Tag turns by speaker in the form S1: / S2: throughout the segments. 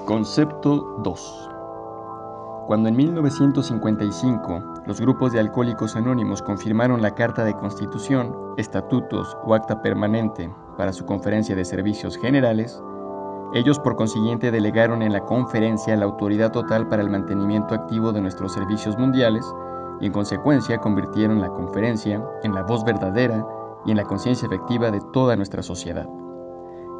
S1: Concepto 2. Cuando en 1955 los grupos de Alcohólicos Anónimos confirmaron la Carta de Constitución, Estatutos o Acta Permanente para su Conferencia de Servicios Generales, ellos por consiguiente delegaron en la conferencia la autoridad total para el mantenimiento activo de nuestros servicios mundiales y en consecuencia convirtieron la conferencia en la voz verdadera y en la conciencia efectiva de toda nuestra sociedad,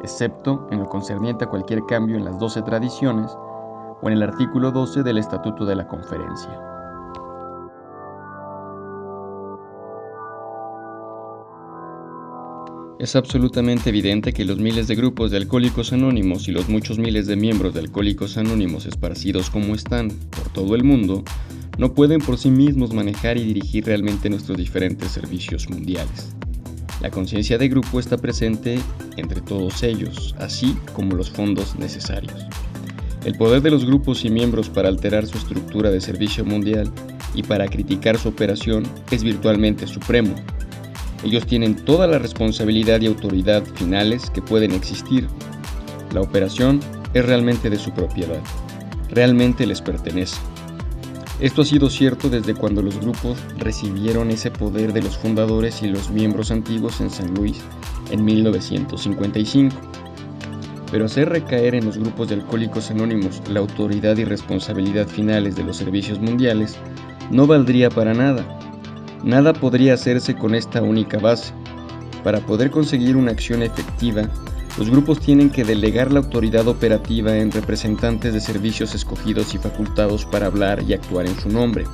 S1: excepto en lo concerniente a cualquier cambio en las 12 tradiciones o en el artículo 12 del Estatuto de la Conferencia. Es absolutamente evidente que los miles de grupos de Alcohólicos Anónimos y los muchos miles de miembros de Alcohólicos Anónimos esparcidos como están por todo el mundo no pueden por sí mismos manejar y dirigir realmente nuestros diferentes servicios mundiales. La conciencia de grupo está presente entre todos ellos, así como los fondos necesarios. El poder de los grupos y miembros para alterar su estructura de servicio mundial y para criticar su operación es virtualmente supremo. Ellos tienen toda la responsabilidad y autoridad finales que pueden existir. La operación es realmente de su propiedad, realmente les pertenece. Esto ha sido cierto desde cuando los grupos recibieron ese poder de los fundadores y los miembros antiguos en San Luis en 1955. Pero hacer recaer en los grupos de Alcohólicos Anónimos la autoridad y responsabilidad finales de los servicios mundiales no valdría para nada. Nada podría hacerse con esta única base. Para poder conseguir una acción efectiva, los grupos tienen que delegar la autoridad operativa en representantes de servicios escogidos y facultados para hablar y actuar en su nombre.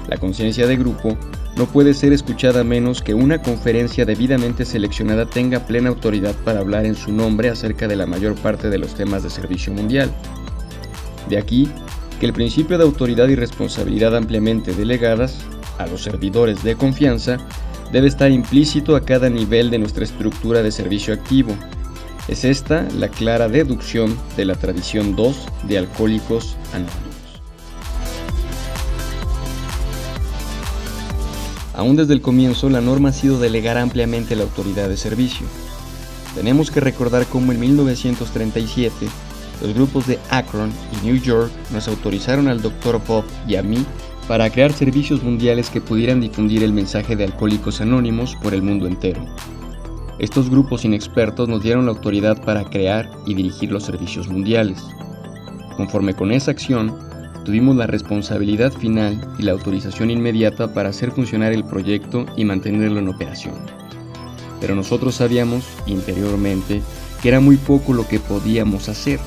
S1: La conciencia de grupo no puede ser escuchada a menos que una conferencia debidamente seleccionada tenga plena autoridad para hablar en su nombre acerca de la mayor parte de los temas de servicio mundial. De aquí que el principio de autoridad y responsabilidad ampliamente delegadas a los servidores de confianza debe estar implícito a cada nivel de nuestra estructura de servicio activo. Es esta la clara deducción de la tradición 2 de Alcohólicos Anónimos. Aún desde el comienzo, la norma ha sido delegar ampliamente la autoridad de servicio. Tenemos que recordar cómo en 1937, los grupos de Akron y New York nos autorizaron al Dr. Bob y a mí para crear servicios mundiales que pudieran difundir el mensaje de Alcohólicos Anónimos por el mundo entero. Estos grupos inexpertos nos dieron la autoridad para crear y dirigir los servicios mundiales. Conforme con esa acción, tuvimos la responsabilidad final y la autorización inmediata para hacer funcionar el proyecto y mantenerlo en operación. Pero nosotros sabíamos, interiormente, que era muy poco lo que podíamos hacer,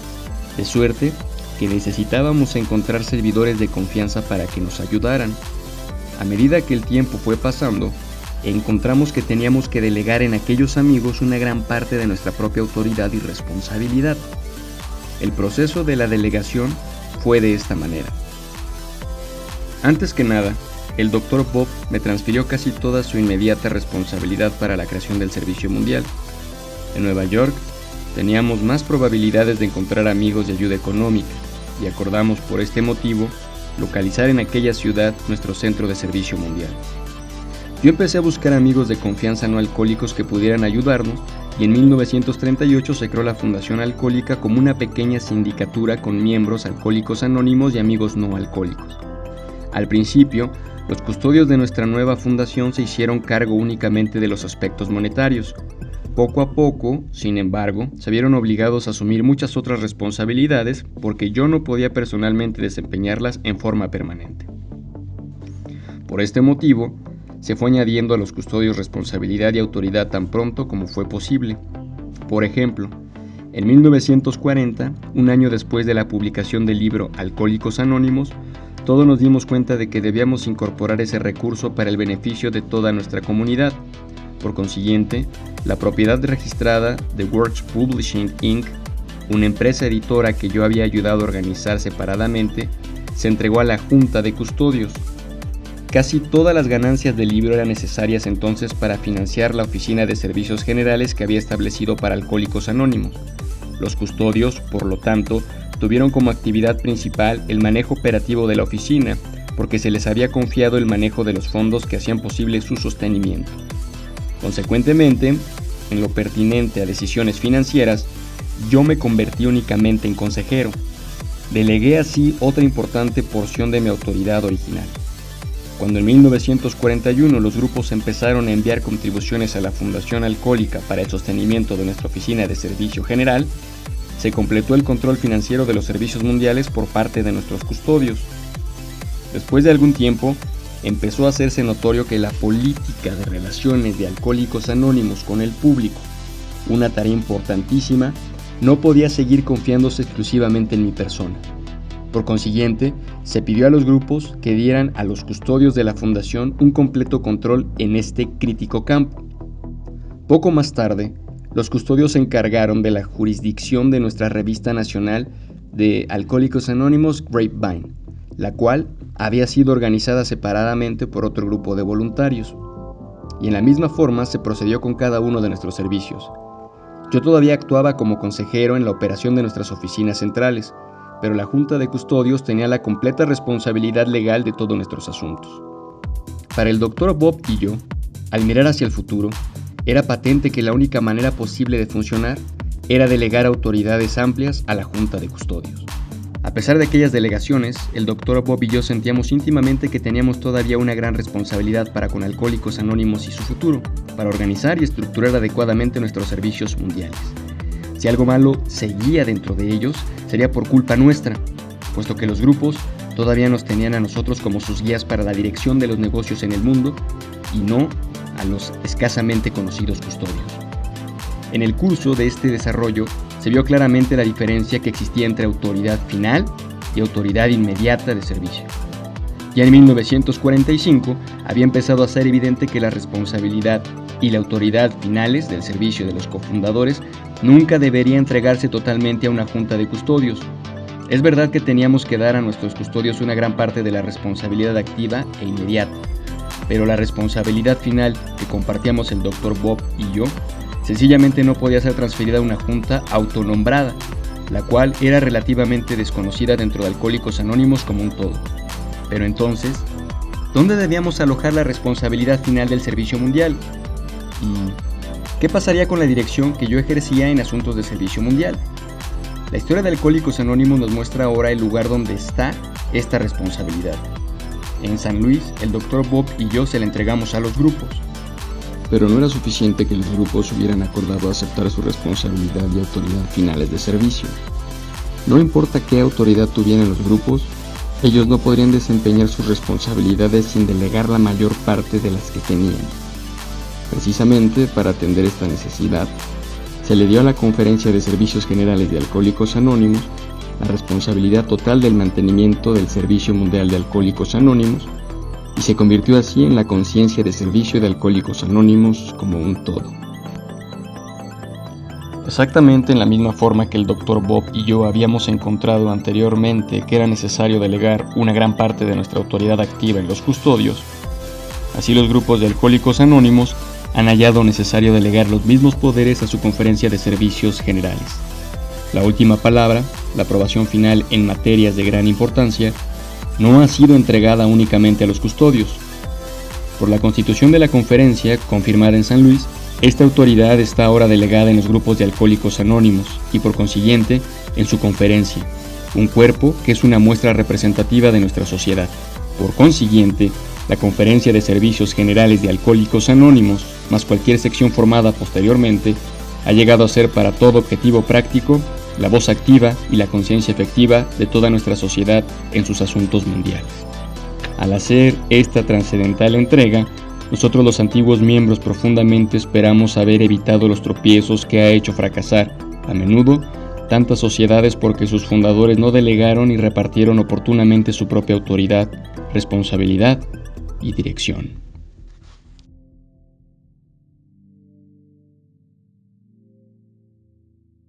S1: de suerte que necesitábamos encontrar servidores de confianza para que nos ayudaran. A medida que el tiempo fue pasando, encontramos que teníamos que delegar en aquellos amigos una gran parte de nuestra propia autoridad y responsabilidad. El proceso de la delegación fue de esta manera. Antes que nada, el Dr. Bob me transfirió casi toda su inmediata responsabilidad para la creación del servicio mundial. En Nueva York, teníamos más probabilidades de encontrar amigos de ayuda económica y acordamos por este motivo localizar en aquella ciudad nuestro centro de servicio mundial. Yo empecé a buscar amigos de confianza no alcohólicos que pudieran ayudarnos y en 1938 se creó la Fundación Alcohólica como una pequeña sindicatura con miembros alcohólicos anónimos y amigos no alcohólicos. Al principio, los custodios de nuestra nueva fundación se hicieron cargo únicamente de los aspectos monetarios. Poco a poco, sin embargo, se vieron obligados a asumir muchas otras responsabilidades porque yo no podía personalmente desempeñarlas en forma permanente. Por este motivo, se fue añadiendo a los custodios responsabilidad y autoridad tan pronto como fue posible. Por ejemplo, en 1940, un año después de la publicación del libro Alcohólicos Anónimos, todos nos dimos cuenta de que debíamos incorporar ese recurso para el beneficio de toda nuestra comunidad. Por consiguiente, la propiedad registrada de Works Publishing Inc., una empresa editora que yo había ayudado a organizar separadamente, se entregó a la Junta de Custodios. Casi todas las ganancias del libro eran necesarias entonces para financiar la oficina de servicios generales que había establecido para Alcohólicos Anónimos. Los custodios, por lo tanto, tuvieron como actividad principal el manejo operativo de la oficina, porque se les había confiado el manejo de los fondos que hacían posible su sostenimiento. Consecuentemente, en lo pertinente a decisiones financieras, yo me convertí únicamente en consejero. delegué así otra importante porción de mi autoridad original. Cuando en 1941 los grupos empezaron a enviar contribuciones a la Fundación Alcohólica para el sostenimiento de nuestra oficina de servicio general, se completó el control financiero de los servicios mundiales por parte de nuestros custodios. Después de algún tiempo, empezó a hacerse notorio que la política de relaciones de Alcohólicos Anónimos con el público, una tarea importantísima, no podía seguir confiándose exclusivamente en mi persona. Por consiguiente, se pidió a los grupos que dieran a los custodios de la fundación un completo control en este crítico campo. Poco más tarde, los custodios se encargaron de la jurisdicción de nuestra revista nacional de Alcohólicos Anónimos Grapevine, la cual había sido organizada separadamente por otro grupo de voluntarios. Y en la misma forma se procedió con cada uno de nuestros servicios. Yo todavía actuaba como consejero en la operación de nuestras oficinas centrales, pero la Junta de Custodios tenía la completa responsabilidad legal de todos nuestros asuntos. Para el Dr. Bob y yo, al mirar hacia el futuro, era patente que la única manera posible de funcionar era delegar autoridades amplias a la Junta de Custodios. A pesar de aquellas delegaciones, el Dr. Bob y yo sentíamos íntimamente que teníamos todavía una gran responsabilidad para con Alcohólicos Anónimos y su futuro, para organizar y estructurar adecuadamente nuestros servicios mundiales. Si algo malo seguía dentro de ellos, sería por culpa nuestra, puesto que los grupos todavía nos tenían a nosotros como sus guías para la dirección de los negocios en el mundo y no a los escasamente conocidos custodios. En el curso de este desarrollo se vio claramente la diferencia que existía entre autoridad final y autoridad inmediata de servicio. Ya en 1945 había empezado a ser evidente que la responsabilidad y la autoridad finales del servicio de los cofundadores nunca debería entregarse totalmente a una junta de custodios. Es verdad que teníamos que dar a nuestros custodios una gran parte de la responsabilidad activa e inmediata, pero la responsabilidad final que compartíamos el Dr. Bob y yo sencillamente no podía ser transferida a una junta autonombrada, la cual era relativamente desconocida dentro de Alcohólicos Anónimos como un todo. Pero entonces, ¿dónde debíamos alojar la responsabilidad final del servicio mundial? ¿Y qué pasaría con la dirección que yo ejercía en asuntos de servicio mundial? La historia de Alcohólicos Anónimos nos muestra ahora el lugar donde está esta responsabilidad. En San Luis, el Dr. Bob y yo se la entregamos a los grupos.
S2: Pero no era suficiente que los grupos hubieran acordado aceptar su responsabilidad y autoridad finales de servicio. No importa qué autoridad tuvieran los grupos, ellos no podrían desempeñar sus responsabilidades sin delegar la mayor parte de las que tenían. Precisamente para atender esta necesidad, se le dio a la Conferencia de Servicios Generales de Alcohólicos Anónimos la responsabilidad total del mantenimiento del Servicio Mundial de Alcohólicos Anónimos y se convirtió así en la conciencia de servicio de Alcohólicos Anónimos como un todo.
S1: Exactamente en la misma forma que el Dr. Bob y yo habíamos encontrado anteriormente que era necesario delegar una gran parte de nuestra autoridad activa en los custodios, así los grupos de Alcohólicos Anónimos han hallado necesario delegar los mismos poderes a su Conferencia de Servicios Generales. La última palabra, la aprobación final en materias de gran importancia, no ha sido entregada únicamente a los custodios. Por la constitución de la conferencia, confirmada en San Luis, esta autoridad está ahora delegada en los grupos de Alcohólicos Anónimos y por consiguiente en su conferencia, un cuerpo que es una muestra representativa de nuestra sociedad. Por consiguiente, la Conferencia de Servicios Generales de Alcohólicos Anónimos, más cualquier sección formada posteriormente, ha llegado a ser para todo objetivo práctico la voz activa y la conciencia efectiva de toda nuestra sociedad en sus asuntos mundiales. Al hacer esta trascendental entrega, nosotros los antiguos miembros profundamente esperamos haber evitado los tropiezos que ha hecho fracasar, a menudo, tantas sociedades porque sus fundadores no delegaron y repartieron oportunamente su propia autoridad, responsabilidad y dirección.